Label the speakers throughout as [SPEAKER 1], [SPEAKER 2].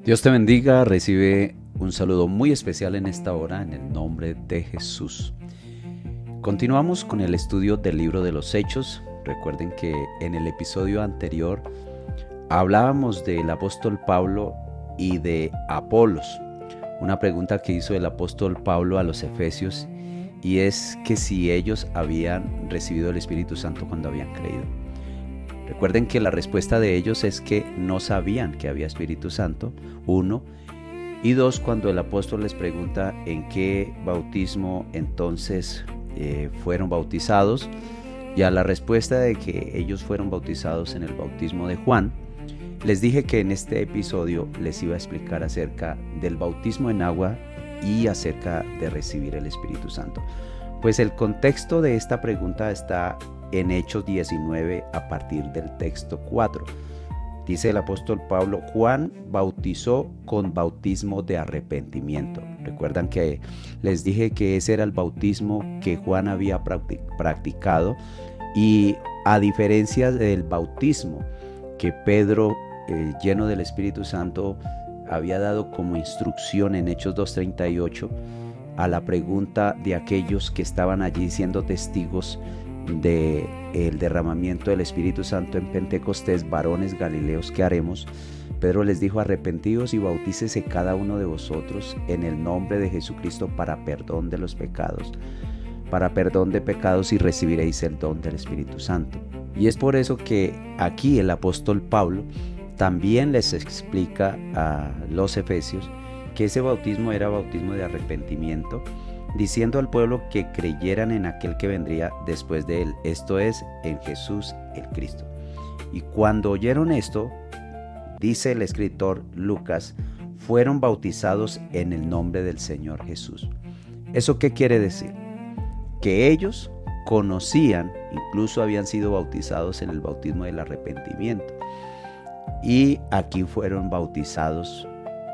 [SPEAKER 1] Dios te bendiga, recibe un saludo muy especial en esta hora en el nombre de Jesús. Continuamos con el estudio del libro de los Hechos. Recuerden que en el episodio anterior hablábamos del apóstol Pablo y de Apolos. Una pregunta que hizo el apóstol Pablo a los Efesios y es que si ellos habían recibido el Espíritu Santo cuando habían creído. Recuerden que la respuesta de ellos es que no sabían que había Espíritu Santo, 1. Y 2, cuando el apóstol les pregunta en qué bautismo entonces fueron bautizados, y a la respuesta de que ellos fueron bautizados en el bautismo de Juan, les dije que en este episodio les iba a explicar acerca del bautismo en agua y acerca de recibir el Espíritu Santo. Pues el contexto de esta pregunta está en Hechos 19 a partir del texto 4. Dice el apóstol Pablo: Juan bautizó con bautismo de arrepentimiento. Recuerdan que les dije que ese era el bautismo que Juan había practicado, y a diferencia del bautismo que Pedro, lleno del Espíritu Santo, había dado como instrucción en Hechos 2:38 a la pregunta de aquellos que estaban allí siendo testigos del derramamiento del Espíritu Santo en Pentecostés: varones galileos, ¿qué haremos? Pedro les dijo: arrepentíos y bautícese cada uno de vosotros en el nombre de Jesucristo para perdón de los pecados, y recibiréis el don del Espíritu Santo. Y es por eso que aquí el apóstol Pablo también les explica a los efesios que ese bautismo era bautismo de arrepentimiento, diciendo al pueblo que creyeran en aquel que vendría después de él, esto es, en Jesús el Cristo. Y cuando oyeron esto, dice el escritor Lucas, fueron bautizados en el nombre del Señor Jesús. ¿Eso qué quiere decir? Que ellos conocían, incluso habían sido bautizados en el bautismo del arrepentimiento, y aquí fueron bautizados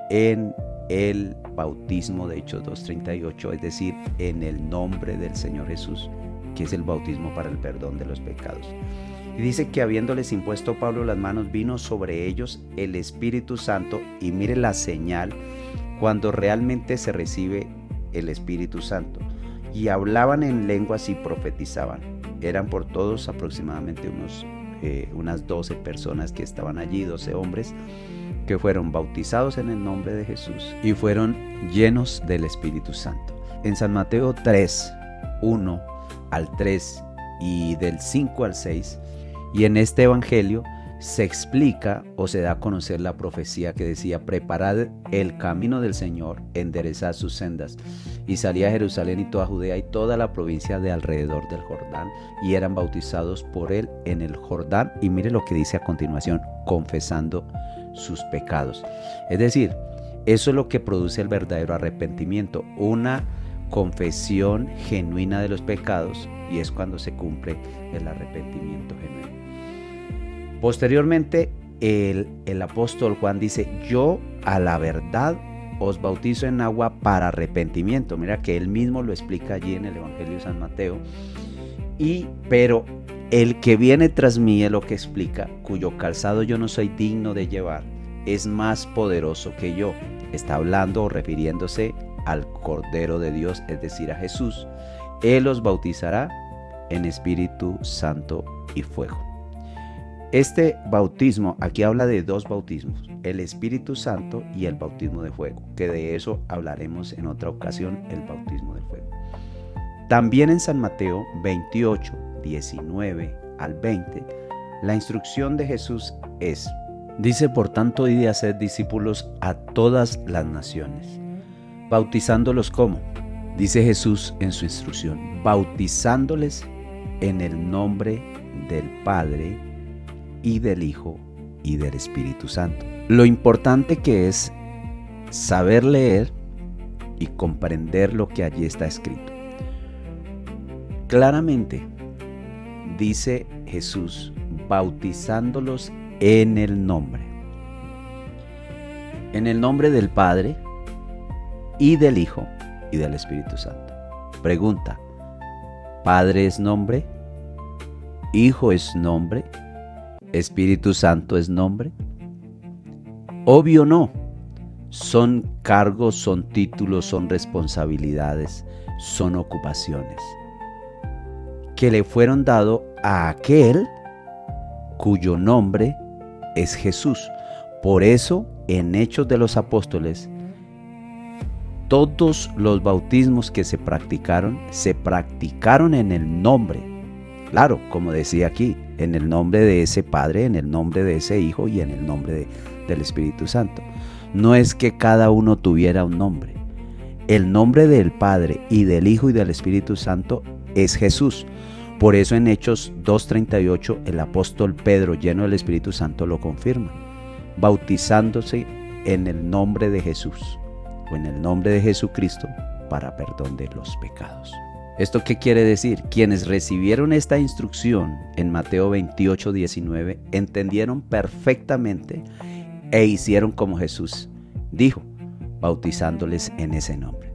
[SPEAKER 1] en el bautismo de Hechos 2:38, es decir, en el nombre del Señor Jesús, que es el bautismo para el perdón de los pecados. Y dice que habiéndoles impuesto Pablo las manos, vino sobre ellos el Espíritu Santo, y mire la señal cuando realmente se recibe el Espíritu Santo, y hablaban en lenguas y profetizaban. Eran por todos aproximadamente unas 12 personas que estaban allí, 12 hombres, que fueron bautizados en el nombre de Jesús y fueron llenos del Espíritu Santo. En San Mateo 3, 1 al 3 y del 5 al 6, y en este evangelio se explica o se da a conocer la profecía que decía: preparad el camino del Señor, enderezad sus sendas. Y salía a Jerusalén y toda Judea y toda la provincia de alrededor del Jordán, y eran bautizados por él en el Jordán. Y mire lo que dice a continuación: confesando sus pecados. Es decir, eso es lo que produce el verdadero arrepentimiento, una confesión genuina de los pecados, y es cuando se cumple el arrepentimiento genuino. Posteriormente, el apóstol Juan dice: yo a la verdad os bautizo en agua para arrepentimiento. Mira que él mismo lo explica allí en el Evangelio de San Mateo. Pero el que viene tras mí, es lo que explica, cuyo calzado yo no soy digno de llevar, es más poderoso que yo. Está hablando o refiriéndose al Cordero de Dios, es decir, a Jesús. Él os bautizará en Espíritu Santo y fuego. Este bautismo, aquí habla de dos bautismos: el Espíritu Santo y el bautismo de fuego, que de eso hablaremos en otra ocasión, el bautismo de fuego. También en San Mateo 28, 19 al 20, la instrucción de Jesús dice: por tanto, id y haced discípulos a todas las naciones, bautizándolos ¿cómo? Dice Jesús en su instrucción: bautizándoles en el nombre del Padre y del Hijo y del Espíritu Santo. Lo importante que es saber leer y comprender lo que allí está escrito. Claramente dice Jesús: bautizándolos en el nombre del Padre y del Hijo y del Espíritu Santo. Pregunta: ¿Padre es nombre? ¿Hijo es nombre? ¿Espíritu Santo es nombre? Obvio no. son cargos, son títulos, son responsabilidades, son ocupaciones que le fueron dados a aquel cuyo nombre es Jesús. Por eso, en Hechos de los Apóstoles, todos los bautismos que se practicaron en el nombre, claro, como decía aquí, en el nombre de ese Padre, en el nombre de ese Hijo y en el nombre del Espíritu Santo. No es que cada uno tuviera un nombre. El nombre del Padre y del Hijo y del Espíritu Santo es Jesús. Por eso en Hechos 2:38 el apóstol Pedro, lleno del Espíritu Santo, lo confirma, bautizándose en el nombre de Jesús o en el nombre de Jesucristo para perdón de los pecados. ¿Esto qué quiere decir? Quienes recibieron esta instrucción en Mateo 28:19 entendieron perfectamente e hicieron como Jesús dijo, bautizándoles en ese nombre.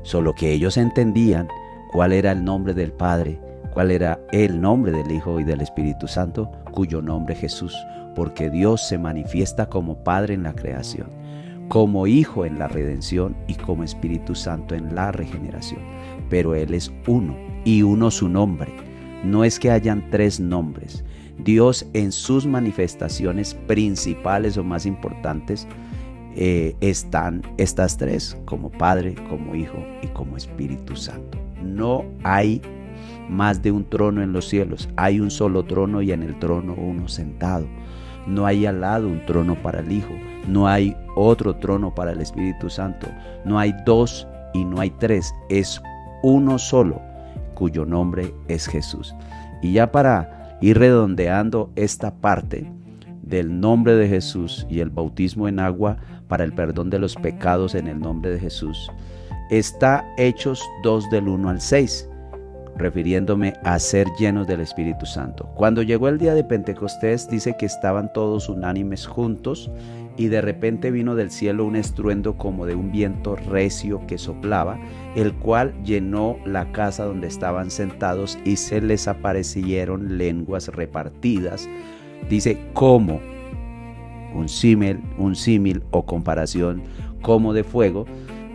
[SPEAKER 1] Solo que ellos entendían cuál era el nombre del Padre, cuál era el nombre del Hijo y del Espíritu Santo, cuyo nombre es Jesús, porque Dios se manifiesta como Padre en la creación, como Hijo en la redención y como Espíritu Santo en la regeneración. Pero Él es uno y uno su nombre. No es que hayan tres nombres. Dios en sus manifestaciones principales o más importantes están estas tres, como Padre, como Hijo y como Espíritu Santo. No hay más de un trono en los cielos, hay un solo trono y en el trono uno sentado. No hay al lado un trono para el Hijo, no hay otro trono para el Espíritu Santo, no hay dos y no hay tres, es uno solo, cuyo nombre es Jesús. Y ya para ir redondeando esta parte del nombre de Jesús y el bautismo en agua para el perdón de los pecados en el nombre de Jesús, está Hechos 2 del 1 al 6, refiriéndome a ser llenos del Espíritu Santo. Cuando llegó el día de Pentecostés, dice que estaban todos unánimes juntos y de repente vino del cielo un estruendo como de un viento recio que soplaba, el cual llenó la casa donde estaban sentados y se les aparecieron lenguas repartidas. Dice como un símil o comparación como de fuego,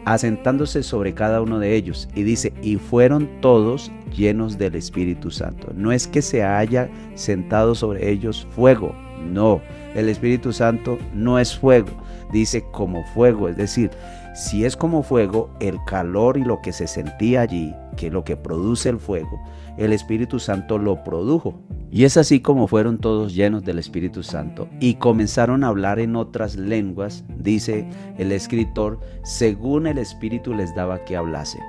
[SPEAKER 1] asentándose sobre cada uno de ellos. Y dice, y fueron todos llenos del Espíritu Santo. No es que se haya sentado sobre ellos fuego, no. El Espíritu Santo no es fuego, dice como fuego, es decir, si es como fuego, el calor y lo que se sentía allí, que es lo que produce el fuego, el Espíritu Santo lo produjo. Y es así como fueron todos llenos del Espíritu Santo y comenzaron a hablar en otras lenguas, dice el escritor, según el Espíritu les daba que hablasen.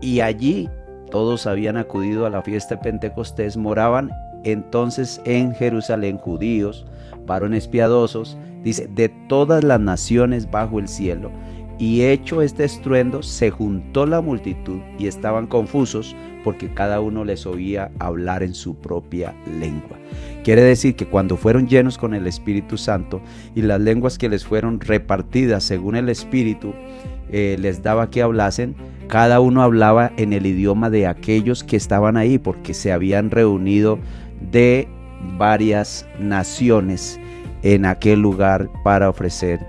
[SPEAKER 1] Y allí todos habían acudido a la fiesta de Pentecostés, moraban entonces en Jerusalén judíos, varones piadosos, dice, de todas las naciones bajo el cielo. Y hecho este estruendo, se juntó la multitud y estaban confusos porque cada uno les oía hablar en su propia lengua. Quiere decir que cuando fueron llenos con el Espíritu Santo y las lenguas que les fueron repartidas según el Espíritu les daba que hablasen, cada uno hablaba en el idioma de aquellos que estaban ahí, porque se habían reunido de varias naciones en aquel lugar para ofrecer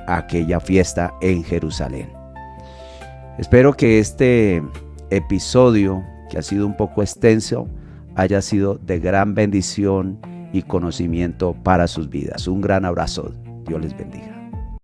[SPEAKER 1] aquella fiesta en Jerusalén. Espero que este episodio, que ha sido un poco extenso, haya sido de gran bendición y conocimiento para sus vidas. Un gran abrazo. Dios les bendiga.